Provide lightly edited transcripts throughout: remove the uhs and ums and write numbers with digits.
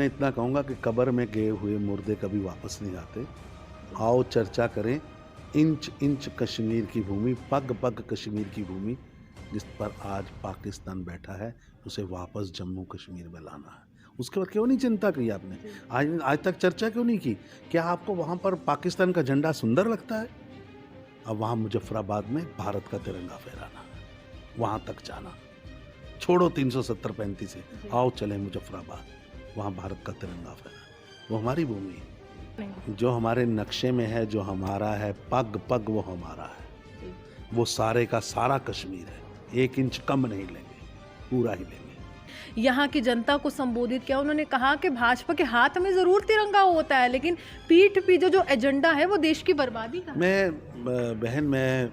मैं इतना कहूँगा कि कब्र में गए हुए मुर्दे कभी वापस नहीं आते। आओ चर्चा करें इंच इंच कश्मीर की भूमि, पग पग कश्मीर की भूमि जिस पर आज पाकिस्तान बैठा है, उसे वापस जम्मू कश्मीर में लाना है। उसके बाद क्यों नहीं चिंता की आपने? आज तक चर्चा क्यों नहीं की? क्या आपको वहाँ पर पाकिस्तान का झंडा सुंदर लगता है? अब वहाँ मुजफ्फराबाद में भारत का तिरंगा फहराना है, वहाँ तक जाना। छोड़ो 370-35 से, आओ चले मुजफ्फराबाद, वहाँ भारत का तिरंगा फहराना। वो हमारी भूमि है, जो हमारे नक्शे में है, जो हमारा है, पग पग वो हमारा है। वो सारे का सारा कश्मीर है, 1 इंच कम नहीं लेंगे, पूरा ही लेंगे। यहाँ की जनता को संबोधित किया, उन्होंने कहा कि भाजपा के हाथ में जरूर तिरंगा होता है, लेकिन पीठ पीछे जो एजेंडा है वो देश की बर्बादी का। मैं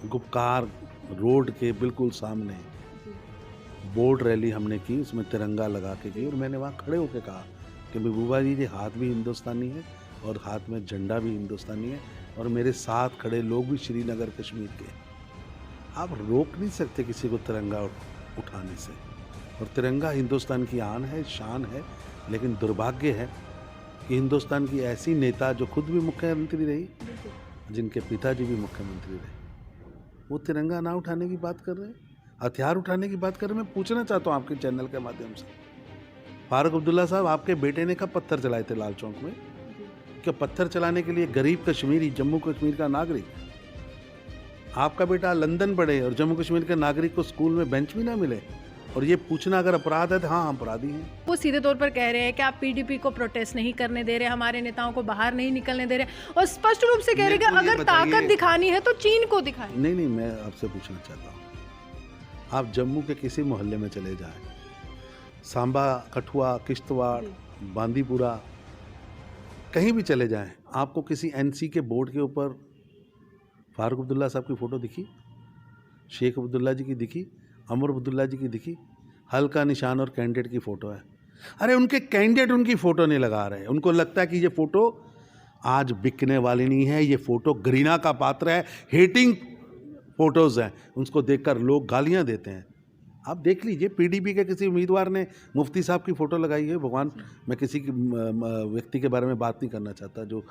गुपकार रोड के बिल्कुल सामने बोर्ड रैली हमने की, उसमें तिरंगा लगा के की, और मैंने वहाँ खड़े होकर कहा कि महबूबा जी के हाथ भी हिंदुस्तानी है और हाथ में झंडा भी हिंदुस्तानी है, और मेरे साथ खड़े लोग भी श्रीनगर कश्मीर के। आप रोक नहीं सकते किसी को तिरंगा उठाने से, और तिरंगा हिंदुस्तान की आन है, शान है। लेकिन दुर्भाग्य है कि हिंदुस्तान की ऐसी नेता जो खुद भी मुख्यमंत्री रही, जिनके पिताजी भी मुख्यमंत्री रहे, वो तिरंगा ना उठाने की बात कर रहे हैं, हथियार उठाने की बात कर रहे हैं। मैं पूछना चाहता हूँ आपके चैनल के माध्यम से, फारूक अब्दुल्ला साहब, आपके बेटे ने कब पत्थर चलाए थे लाल चौक में? क्या पत्थर चलाने के लिए गरीब कश्मीरी, जम्मू कश्मीर का नागरिक, आपका बेटा लंदन पढ़े और जम्मू कश्मीर के नागरिक को स्कूल में बेंच भी ना मिले, और ये पूछना अगर अपराध है तो हाँ, हम अपराधी हैं। वो सीधे तौर पर कह रहे हैं कि आप पीडीपी को प्रोटेस्ट नहीं करने दे रहे, हमारे नेताओं को बाहर नहीं निकलने दे रहे, और स्पष्ट रूप से कह रहे हैं कि अगर ताकत दिखानी है तो चीन को दिखाएं। नहीं, मैं आपसे पूछना चाहता हूँ, आप जम्मू के किसी मोहल्ले में चले जाएं, सांबा, कठुआ, किश्तवाड़, बांदीपुरा, कहीं भी चले जाएं, आपको किसी एनसी के बोर्ड के ऊपर फारूक अब्दुल्ला साहब की फ़ोटो दिखी? शेख अब्दुल्ला जी की दिखी? अमर अब्दुल्ला जी की दिखी? हल्का निशान और कैंडिडेट की फ़ोटो है। अरे उनके कैंडिडेट उनकी फ़ोटो नहीं लगा रहे, उनको लगता है कि ये फ़ोटो आज बिकने वाली नहीं है, ये फ़ोटो घृणा का पात्र है, हेटिंग फ़ोटोज़ हैं, उसको देखकर लोग गालियां देते हैं। आप देख लीजिए, पीडीपी के किसी उम्मीदवार ने मुफ्ती साहब की फ़ोटो लगाई है। भगवान, मैं किसी की व्यक्ति के बारे में बात नहीं करना चाहता जो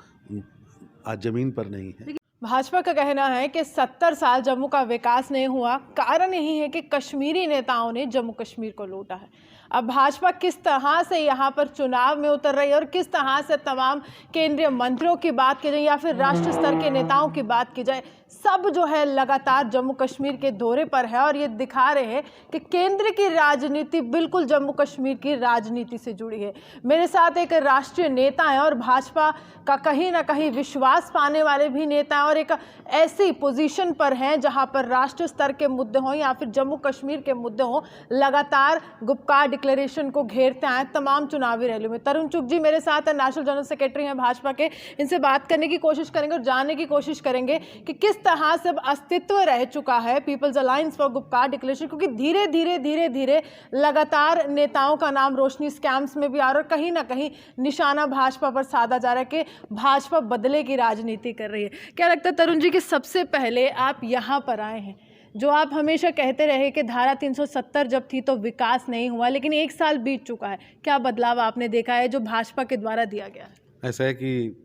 आज ज़मीन पर नहीं है। भाजपा का कहना है कि 70 साल जम्मू का विकास नहीं हुआ, कारण यही है कि कश्मीरी नेताओं ने जम्मू कश्मीर को लूटा है। अब भाजपा किस तरह से यहाँ पर चुनाव में उतर रही है और किस तरह से तमाम केंद्रीय मंत्रियों की बात की जाए या फिर राष्ट्र स्तर के नेताओं की बात की जाए, सब जो है लगातार जम्मू कश्मीर के दौरे पर है, और ये दिखा रहे हैं कि केंद्र की राजनीति बिल्कुल जम्मू कश्मीर की राजनीति से जुड़ी है। मेरे साथ एक राष्ट्रीय नेता है और भाजपा का कहीं ना कहीं विश्वास पाने वाले भी नेता हैं, और एक ऐसी पोजीशन पर हैं जहां पर राष्ट्र स्तर के मुद्दे हों या फिर जम्मू कश्मीर के मुद्दे हों, लगातार गुपकार डिक्लेरेशन को घेरते आए तमाम चुनावी रैलियों में। तरुण चुग जी मेरे साथ नेशनल जनरल सेक्रेटरी हैं भाजपा के, इनसे बात करने की कोशिश करेंगे और जानने की कोशिश करेंगे कि किस तरह से अस्तित्व रह चुका है people's alliance for Gupkar declaration, क्योंकि धीरे धीरे धीरे धीरे लगातार नेताओं का नाम रोशनी स्कैम्स में भी आ रहा है, और कहीं ना कहीं निशाना भाजपा पर साधा जा रहा है कि भाजपा बदले की राजनीति कर रही है। क्या लगता है तरुण जी कि सबसे पहले आप यहाँ पर आए हैं, जो आप हमेशा कहते रहे कि धारा 370 जब थी तो विकास नहीं हुआ, लेकिन 1 साल बीत चुका है, क्या बदलाव आपने देखा है जो भाजपा के द्वारा दिया गया है? ऐसा है कि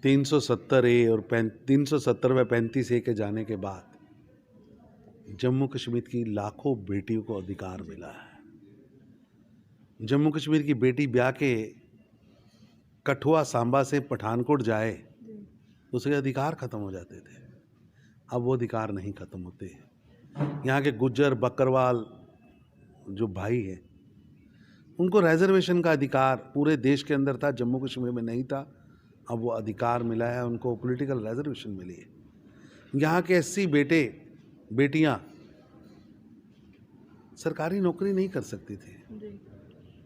370A और 370 व 35A के जाने के बाद जम्मू कश्मीर की लाखों बेटियों को अधिकार मिला है। जम्मू कश्मीर की बेटी ब्याह के कठुआ, सांबा से पठानकोट जाए, उसके अधिकार ख़त्म हो जाते थे। अब वो अधिकार नहीं ख़त्म होते। यहाँ के गुज्जर, बकरवाल जो भाई हैं, उनको रिजर्वेशन का अधिकार पूरे देश के अंदर था, जम्मू कश्मीर में नहीं था। अब वो अधिकार मिला है, उनको पॉलिटिकल रिजर्वेशन मिली है। यहाँ के एससी बेटे बेटियाँ सरकारी नौकरी नहीं कर सकती थी,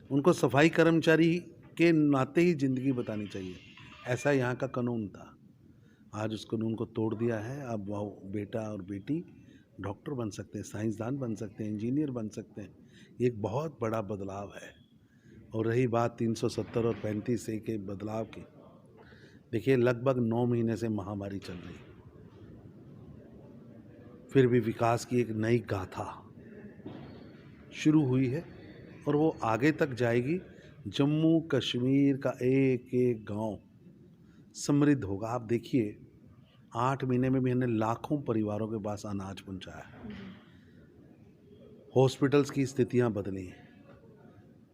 उनको सफाई कर्मचारी के नाते ही ज़िंदगी बतानी चाहिए, ऐसा यहाँ का कानून था। आज उस कानून को तोड़ दिया है। अब वो बेटा और बेटी डॉक्टर बन सकते हैं, साइंसदान बन सकते हैं, इंजीनियर बन सकते हैं। ये एक बहुत बड़ा बदलाव है। और रही बात 370 और 35A के बदलाव की, देखिए लगभग 9 महीने से महामारी चल रही, फिर भी विकास की एक नई गाथा शुरू हुई है। और वो आगे तक जाएगी। जम्मू कश्मीर का एक एक गांव समृद्ध होगा। आप देखिए 8 महीने में भी हमने लाखों परिवारों के पास अनाज पहुंचाया है। हॉस्पिटल्स की स्थितियां बदली हैं।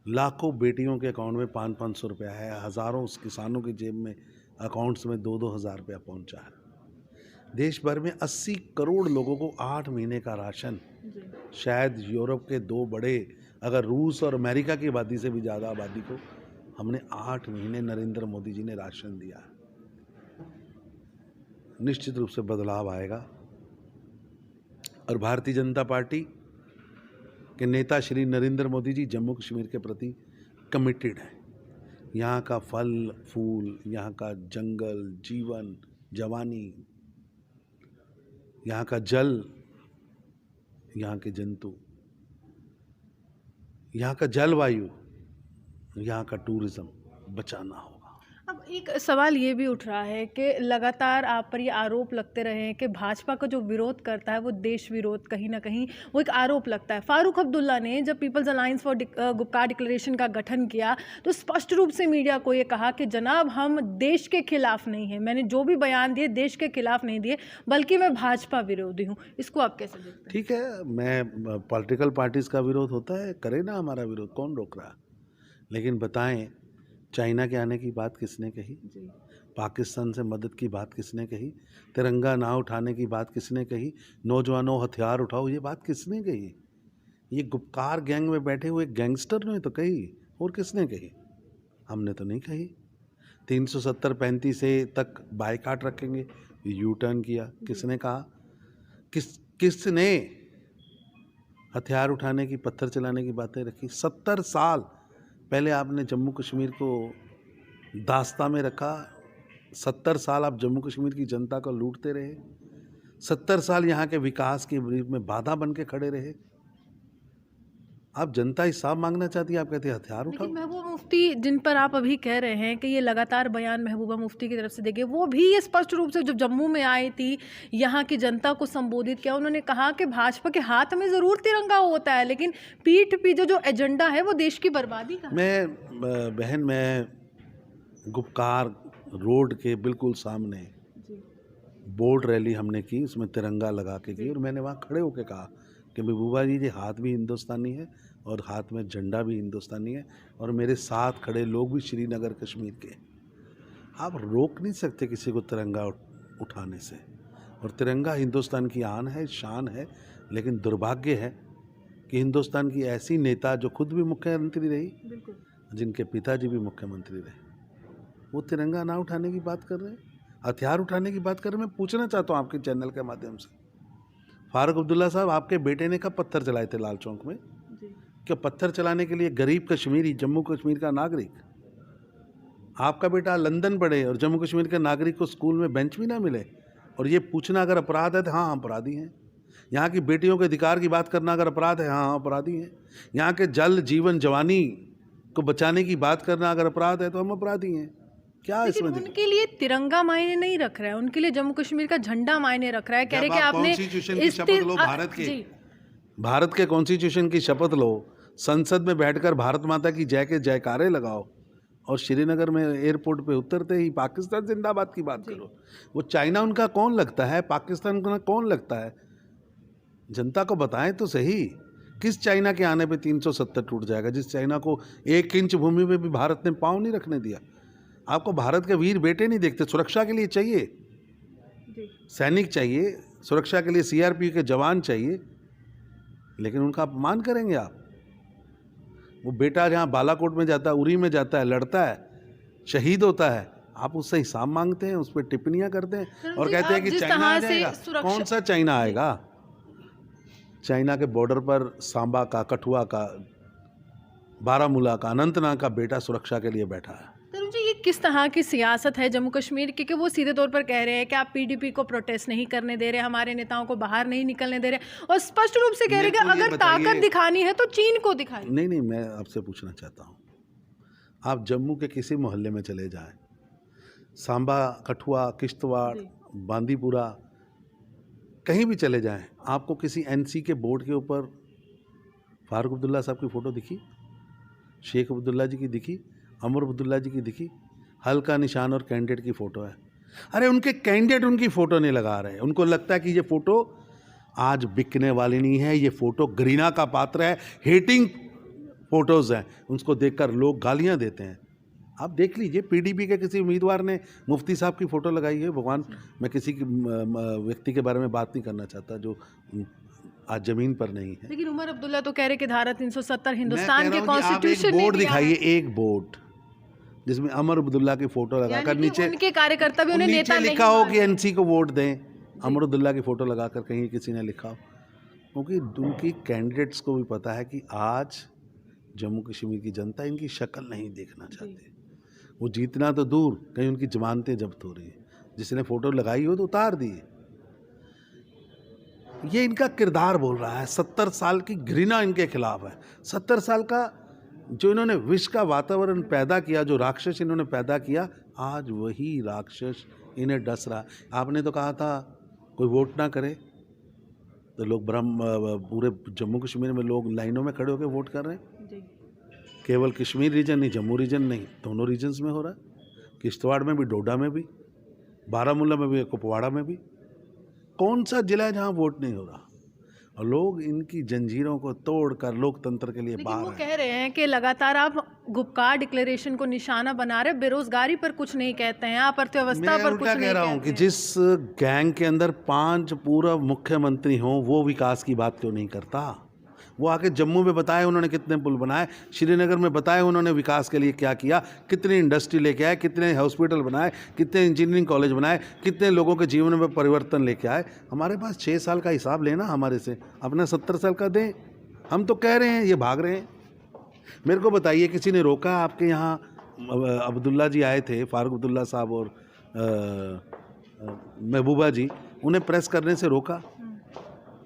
लाखों बेटियों के अकाउंट में 500-500 रुपया है। हज़ारों किसानों की जेब में अकाउंट्स में 2-2 हज़ार रुपया पहुंचा है। देश भर में 80 करोड़ लोगों को 8 महीने का राशन, शायद यूरोप के 2 बड़े, अगर रूस और अमेरिका की आबादी से भी ज़्यादा आबादी को हमने 8 महीने नरेंद्र मोदी जी ने राशन दिया। निश्चित रूप से बदलाव आएगा और भारतीय जनता पार्टी के नेता श्री नरेंद्र मोदी जी जम्मू कश्मीर के प्रति कमिटेड हैं। यहाँ का फल फूल, यहाँ का जंगल, जीवन, जवानी, यहाँ का जल, यहाँ के जंतु, यहाँ का जलवायु, यहाँ का टूरिज्म बचाना होगा। अब एक सवाल ये भी उठ रहा है कि लगातार आप पर ये आरोप लगते रहे हैं कि भाजपा का जो विरोध करता है वो देश विरोध, कहीं ना कहीं वो एक आरोप लगता है। फारूक अब्दुल्ला ने जब people's alliance for Gupkar declaration का गठन किया तो स्पष्ट रूप से मीडिया को ये कहा कि जनाब हम देश के खिलाफ नहीं हैं, मैंने जो भी बयान दिए देश के खिलाफ नहीं दिए, बल्कि मैं भाजपा विरोधी हूँ। इसको आप कैसे देखते हैं? ठीक है, मैं पॉलिटिकल पार्टीज़ का विरोध होता है, करे ना हमारा विरोध, कौन रोक रहा। लेकिन बताएं, चाइना के आने की बात किसने कही? पाकिस्तान से मदद की बात किसने कही? तिरंगा ना उठाने की बात किसने कही? नौजवानों हथियार उठाओ, ये बात किसने कही? ये गुपकार गैंग में बैठे हुए गैंगस्टर ने तो कही, और किसने कही? हमने तो नहीं कही। 370-35 से तक बायकाट रखेंगे, यू टर्न किया, किसने कहा? किसने हथियार उठाने की, पत्थर चलाने की बातें रखी? 70 साल पहले आपने जम्मू कश्मीर को दास्ता में रखा। 70 साल आप जम्मू कश्मीर की जनता को लूटते रहे। 70 साल यहाँ के विकास के में बाधा बन के खड़े रहे। आप जनता हिसाब मांगना चाहती है, आप कहते हैं हथियार उठाओ। लेकिन महबूबा मुफ्ती जिन पर आप अभी कह रहे हैं कि ये लगातार बयान महबूबा मुफ्ती की तरफ से देंगे, वो भी ये स्पष्ट रूप से जब जम्मू में आई थी, यहाँ की जनता को संबोधित किया, उन्होंने कहा कि भाजपा के हाथ में ज़रूर तिरंगा होता है, लेकिन पीठ पीछे जो एजेंडा है वो देश की बर्बादी का। मैं गुपकार रोड के बिल्कुल सामने बोर्ड रैली हमने की, उसमें तिरंगा लगा के की, और मैंने वहाँ खड़े होकर कहा कि महबूबा जी हाथ भी हिंदुस्तानी है और हाथ में झंडा भी हिंदुस्तानी है, और मेरे साथ खड़े लोग भी श्रीनगर कश्मीर के। आप रोक नहीं सकते किसी को तिरंगा उठाने से, और तिरंगा हिंदुस्तान की आन है, शान है। लेकिन दुर्भाग्य है कि हिंदुस्तान की ऐसी नेता जो खुद भी मुख्यमंत्री रही, जिनके पिताजी भी मुख्यमंत्री रहे, वो तिरंगा ना उठाने की बात कर रहे हैं, हथियार उठाने की बात कर रहे हैं। मैं पूछना चाहता हूँ आपके चैनल के माध्यम से, फारूक अब्दुल्ला साहब, आपके बेटे ने कब पत्थर चलाए थे लाल चौक में? क्या पत्थर चलाने के लिए गरीब कश्मीरी, जम्मू कश्मीर का नागरिक, आपका बेटा लंदन पढ़े और जम्मू कश्मीर के नागरिक को स्कूल में बेंच भी ना मिले, और ये पूछना अगर अपराध है तो हाँ हम अपराधी हैं। यहाँ की बेटियों के अधिकार की बात करना अगर अपराध है, हाँ अपराधी हैं। यहाँ के जल, जीवन, जवानी को बचाने की बात करना अगर अपराध है तो हम अपराधी हैं। क्या इसमें उनके लिए तिरंगा मायने नहीं रख रहा है, उनके लिए जम्मू कश्मीर का झंडा मायने रख रहा है। कह रहे कि आपने कॉन्स्टिट्यूशन की शपथ लो, भारत के कॉन्स्टिट्यूशन की शपथ लो, संसद में बैठकर भारत माता की जय के जयकारे लगाओ, और श्रीनगर में एयरपोर्ट पे उतरते ही पाकिस्तान जिंदाबाद की बात करो। वो चाइना उनका कौन लगता है? पाकिस्तान का कौन लगता है? जनता को बताएं तो सही, किस चाइना के आने पे 370 टूट जाएगा, जिस चाइना को 1 इंच भूमि में भी भारत ने पाँव नहीं रखने दिया। आपको भारत के वीर बेटे नहीं देखते? सुरक्षा के लिए चाहिए सैनिक, चाहिए सुरक्षा के लिए CRP के जवान चाहिए, लेकिन उनका अपमान करेंगे आप। वो बेटा जहाँ बालाकोट में जाता है, उरी में जाता है, लड़ता है, शहीद होता है, आप उससे हिसाब मांगते हैं, उस पर टिप्पणियां करते हैं और कहते हैं कि चाइना आ जाएगा। कौन सा चाइना आएगा? चाइना के बॉर्डर पर सांबा का, कठुआ का, बारामूला का, अनंतनाग का बेटा सुरक्षा के लिए बैठा है। तरुण जी, ये किस तरह की सियासत है जम्मू कश्मीर की कि वो सीधे तौर पर कह रहे हैं कि आप PDP को प्रोटेस्ट नहीं करने दे रहे, हमारे नेताओं को बाहर नहीं निकलने दे रहे, और स्पष्ट रूप से कह रहे हैं कि अगर ताकत दिखानी है तो चीन को दिखाइए। नहीं, मैं आपसे पूछना चाहता हूँ, आप जम्मू के किसी मोहल्ले में चले जाएं, सांबा, कठुआ, किश्तवाड़, बांदीपुरा, कहीं भी चले जाएं, आपको किसी NC के बोर्ड के ऊपर फारूक अब्दुल्ला साहब की फ़ोटो दिखी? शेख अब्दुल्ला जी की दिखी, अमर अब्दुल्ला जी की दिखी, हल्का निशान और कैंडिडेट की फ़ोटो है। अरे उनके कैंडिडेट उनकी फ़ोटो नहीं लगा रहे, उनको लगता है कि ये फ़ोटो आज बिकने वाली नहीं है, ये फ़ोटो घृणा का पात्र है, हेटिंग फ़ोटोज़ हैं, उसको देखकर लोग गालियां देते हैं। आप देख लीजिए, पीडीपी के किसी उम्मीदवार ने मुफ्ती साहब की फ़ोटो लगाई है। भगवान, मैं किसी की व्यक्ति के बारे में बात नहीं करना चाहता जो आज ज़मीन पर नहीं है। लेकिन उमर अब्दुल्ला तो कह रहे कि धारा 370 हिंदुस्तान के आप कॉन्स्टिट्यूशन एक ने बोर्ड दिया है। दिखाइए, एक बोर्ड जिसमें अमर अब्दुल्ला की फ़ोटो लगाकर यानी कि नीचे उनके कार्यकर्ता भी उन्हें नेता नहीं लिखा हो कि मानते। एनसी को वोट दें, अमर अब्दुल्ला की फ़ोटो लगाकर कहीं किसी ने लिखा हो, क्योंकि उनकी कैंडिडेट्स को भी पता है कि आज जम्मू कश्मीर की जनता इनकी शक्ल नहीं देखना चाहती। वो जीतना तो दूर, कहीं उनकी जमानतें जब्त हो रही है, जिसने फ़ोटो लगाई हो तो उतार दिए। ये इनका किरदार बोल रहा है। 70 साल की घृणा इनके खिलाफ है। 70 साल का जो इन्होंने विष का वातावरण पैदा किया, जो राक्षस इन्होंने पैदा किया, आज वही राक्षस इन्हें डस रहा। आपने तो कहा था कोई वोट ना करे, तो लोग पूरे जम्मू कश्मीर में लोग लाइनों में खड़े होकर वोट कर रहे हैं। जी। केवल कश्मीर रीजन नहीं, जम्मू रीजन नहीं, दोनों रीजन्स में हो रहा है। किश्तवाड़ में भी, डोडा में भी, बारामूला में भी, कुपवाड़ा में भी। कौन सा जिला है जहाँ वोट नहीं हो रहा? और लोग इनकी जंजीरों को तोड़कर लोकतंत्र के लिए लेकिन बाहर वो हैं। कह रहे हैं कि लगातार आप गुपकार डिक्लेरेशन को निशाना बना रहे, बेरोजगारी पर कुछ नहीं कहते हैं, आप अर्थव्यवस्था मैं पर कुछ उल्टा नहीं कह रहा हूँ कहते कि हैं। जिस गैंग के अंदर 5 पूर्व मुख्यमंत्री हों, वो विकास की बात क्यों नहीं करता? वो आके जम्मू में बताए उन्होंने कितने पुल बनाए, श्रीनगर में बताए उन्होंने विकास के लिए क्या किया, कितनी इंडस्ट्री लेके आए, कितने हॉस्पिटल बनाए, कितने इंजीनियरिंग कॉलेज बनाए, कितने लोगों के जीवन में परिवर्तन लेके आए। हमारे पास 6 साल का हिसाब लेना हमारे से, अपना 70 साल का दें। हम तो कह रहे हैं, ये भाग रहे हैं। मेरे को बताइए, किसी ने रोका? आपके यहाँ अब्दुल्ला जी आए थे, फारूक अब्दुल्ला साहब और महबूबा जी, उन्हें प्रेस करने से रोका?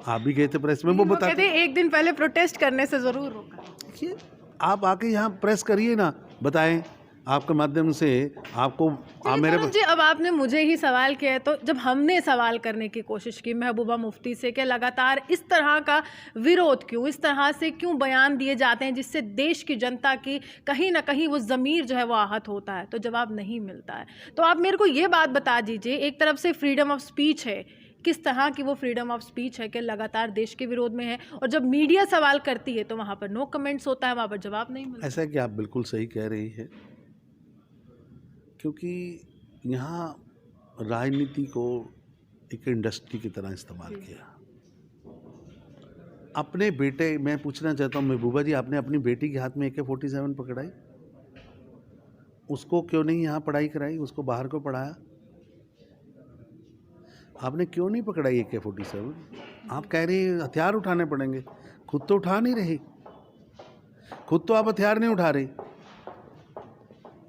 आप भी गए थे प्रेस में, वो वो बताते कहते हैं एक दिन पहले प्रोटेस्ट करने से जरूर रोका। देखिए, आप आके यहाँ प्रेस करिए ना, बताएं आपके माध्यम से आपको मेरे वरुण जी, अब आपने मुझे ही सवाल किया है, तो जब हमने सवाल करने की कोशिश की महबूबा मुफ्ती से कि लगातार इस तरह का विरोध क्यों, इस तरह से क्यों बयान दिए जाते हैं जिससे देश की जनता की कहीं ना कहीं वो ज़मीर जो है वो आहत होता है, तो जवाब नहीं मिलता है। तो आप मेरे को ये बात बता दीजिए, एक तरफ से फ्रीडम ऑफ स्पीच है, किस तरह की वो फ्रीडम ऑफ स्पीच है कि लगातार देश के विरोध में है, और जब मीडिया सवाल करती है तो वहाँ पर नो कमेंट्स होता है, वहाँ पर जवाब नहीं मिलता। ऐसा है कि आप बिल्कुल सही कह रही है, क्योंकि यहाँ राजनीति को एक इंडस्ट्री की तरह इस्तेमाल किया। अपने बेटे, मैं पूछना चाहता हूँ महबूबा जी, आपने अपनी बेटी के हाथ में AK-47 पकड़ाई? उसको क्यों नहीं यहाँ पढ़ाई कराई? उसको बाहर क्यों पढ़ाया? आपने क्यों नहीं पकड़ाई AK-47? आप कह रही हथियार उठाने पड़ेंगे, खुद तो उठा नहीं रही, खुद तो आप हथियार नहीं उठा रही।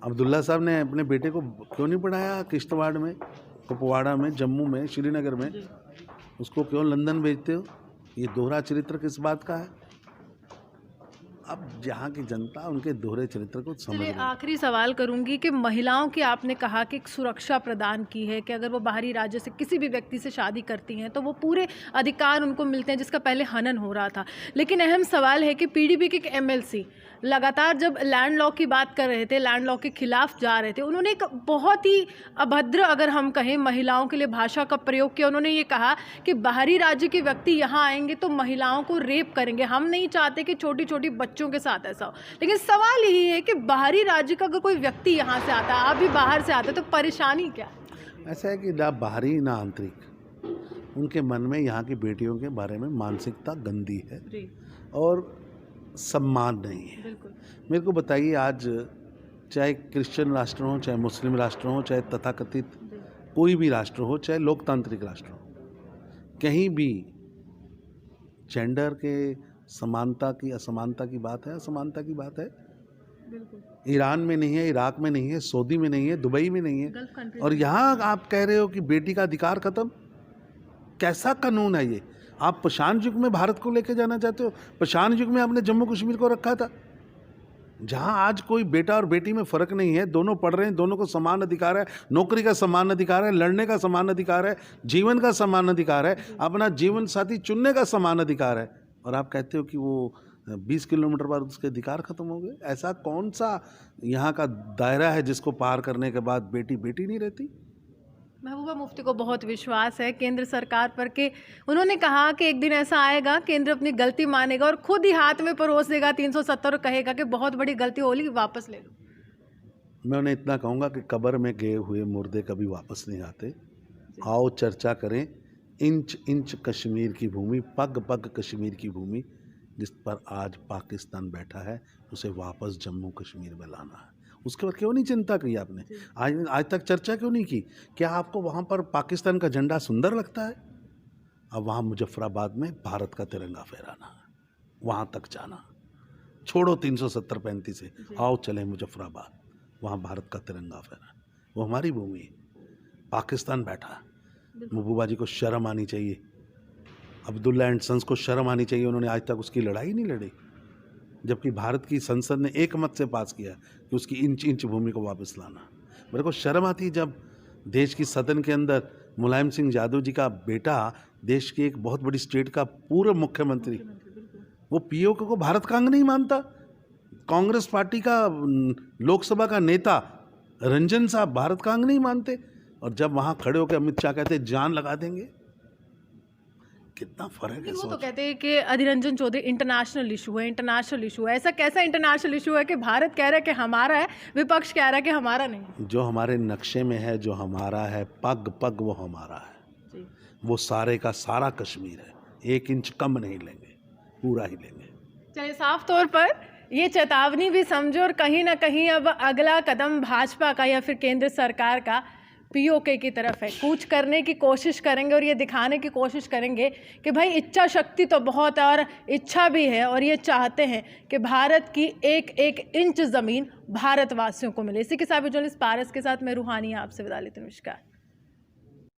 अब्दुल्ला साहब ने अपने बेटे को क्यों नहीं पढ़ाया? किश्तवाड़ में, कुपवाड़ा में, जम्मू में, श्रीनगर में, उसको क्यों लंदन भेजते हो? ये दोहरा चरित्र किस बात का है? अब जहाँ की जनता उनके दोहरे चरित्र को समझ चलिए, रही है। आखिरी सवाल करूंगी कि महिलाओं की आपने कहा कि एक सुरक्षा प्रदान की है कि अगर वो बाहरी राज्य से किसी भी व्यक्ति से शादी करती हैं तो वो पूरे अधिकार उनको मिलते हैं, जिसका पहले हनन हो रहा था। लेकिन अहम सवाल है कि पीडीपी के एक MLC लगातार जब लैंड लॉ की बात कर रहे थे, लैंड लॉ के खिलाफ जा रहे थे, उन्होंने एक बहुत ही अभद्र, अगर हम कहें, महिलाओं के लिए भाषा का प्रयोग किया। उन्होंने ये कहा कि बाहरी राज्य के व्यक्ति यहाँ आएंगे तो महिलाओं को रेप करेंगे, हम नहीं चाहते कि छोटी छोटी बच्चों के साथ ऐसा हो। लेकिन सवाल यही है कि बाहरी राज्य का अगर कोई व्यक्ति यहाँ से आता है, आप भी बाहर से आते हैं, तो परेशानी क्या? ऐसा है कि ना बाहरी ना आंतरिक, उनके मन में यहाँ की बेटियों के बारे में मानसिकता गंदी है जी, और सम्मान नहीं है। बिल्कुल। मेरे को बताइए, आज चाहे क्रिश्चियन राष्ट्र हो, चाहे मुस्लिम राष्ट्र हो, चाहे तथाकथित कोई भी राष्ट्र हो, चाहे लोकतांत्रिक राष्ट्र हो, कहीं भी जेंडर के समानता की असमानता की बात है, असमानता की बात है। बिल्कुल। ईरान में नहीं है, इराक में नहीं है, सऊदी में नहीं है, दुबई में नहीं है, गल्फ कंट्री और यहाँ आप कह रहे हो कि बेटी का अधिकार खत्म। कैसा कानून है ये? आप प्रशांत युग में भारत को लेके जाना चाहते हो? प्रशांत युग में आपने जम्मू कश्मीर को रखा था, जहाँ आज कोई बेटा और बेटी में फ़र्क नहीं है, दोनों पढ़ रहे हैं, दोनों को समान अधिकार है, नौकरी का समान अधिकार है, लड़ने का समान अधिकार है, जीवन का समान अधिकार है, अपना जीवन साथी चुनने का समान अधिकार है, और आप कहते हो कि वो 20 किलोमीटर बाद उसके अधिकार खत्म हो गए। ऐसा कौन सा यहाँ का दायरा है जिसको पार करने के बाद बेटी बेटी नहीं रहती? महबूबा मुफ्ती को बहुत विश्वास है केंद्र सरकार पर कि उन्होंने कहा कि एक दिन ऐसा आएगा केंद्र अपनी गलती मानेगा और खुद ही हाथ में परोस देगा 370 और कहेगा कि बहुत बड़ी गलती होली, वापस ले लो। मैं उन्हें इतना कहूँगा कि कब्र में गए हुए मुर्दे कभी वापस नहीं आते। आओ चर्चा करें इंच इंच कश्मीर की भूमि, पग पग कश्मीर की भूमि जिस पर आज पाकिस्तान बैठा है, उसे वापस जम्मू कश्मीर में लाना है। उसके बाद क्यों नहीं चिंता की आपने? आज तक चर्चा क्यों नहीं की? क्या आपको वहाँ पर पाकिस्तान का झंडा सुंदर लगता है? अब वहाँ मुजफ्फराबाद में भारत का तिरंगा फहराना है, वहाँ तक जाना। छोड़ो 370-35 से, आओ चलें मुजफ्फराबाद, वहाँ भारत का तिरंगा फहरा, वो हमारी भूमि है। पाकिस्तान बैठा, महबूबा जी को शर्म आनी चाहिए, अब्दुल्ला एंड सन्स को शर्म आनी चाहिए। उन्होंने आज तक उसकी लड़ाई नहीं लड़ी, जबकि भारत की संसद ने एक मत से पास किया कि उसकी इंच इंच भूमि को वापस लाना। मेरे को शर्म आती जब देश की सदन के अंदर मुलायम सिंह यादव जी का बेटा, देश की एक बहुत बड़ी स्टेट का पूर्व मुख्यमंत्री, वो पीओके को भारत का अंग नहीं मानता। कांग्रेस पार्टी का लोकसभा का नेता रंजन साहब भारत का अंग नहीं मानते, और जब वहाँ खड़े होकर अमित शाह कहते जान लगा देंगे। कितना फर्क है। वो तो कहते हैं कि अधीर रंजन चौधरी इंटरनेशनल इशू है, इंटरनेशनल इशू है। ऐसा कैसा इंटरनेशनल इशू है कि भारत कह रहा है कि हमारा है, विपक्ष कह रहा है कि हमारा नहीं? जो हमारे नक्शे में है, जो हमारा है, पग पग वो हमारा है जी। वो सारे का सारा कश्मीर है, 1 इंच कम नहीं लेंगे, पूरा ही लेंगे। चलिए, साफ तौर पर ये चेतावनी भी समझो, और कहीं ना कहीं अब अगला कदम भाजपा का या फिर केंद्र सरकार का पीओके की तरफ है। कूच करने की कोशिश करेंगे और ये दिखाने की कोशिश करेंगे कि भाई इच्छा शक्ति तो बहुत है और इच्छा भी है, और ये चाहते हैं कि भारत की एक एक इंच ज़मीन भारतवासियों को मिले। इसी के साथ जर्नलिस्ट पारस के साथ मैं रूहानी आपसे विदा लेती हूं। नमस्कार।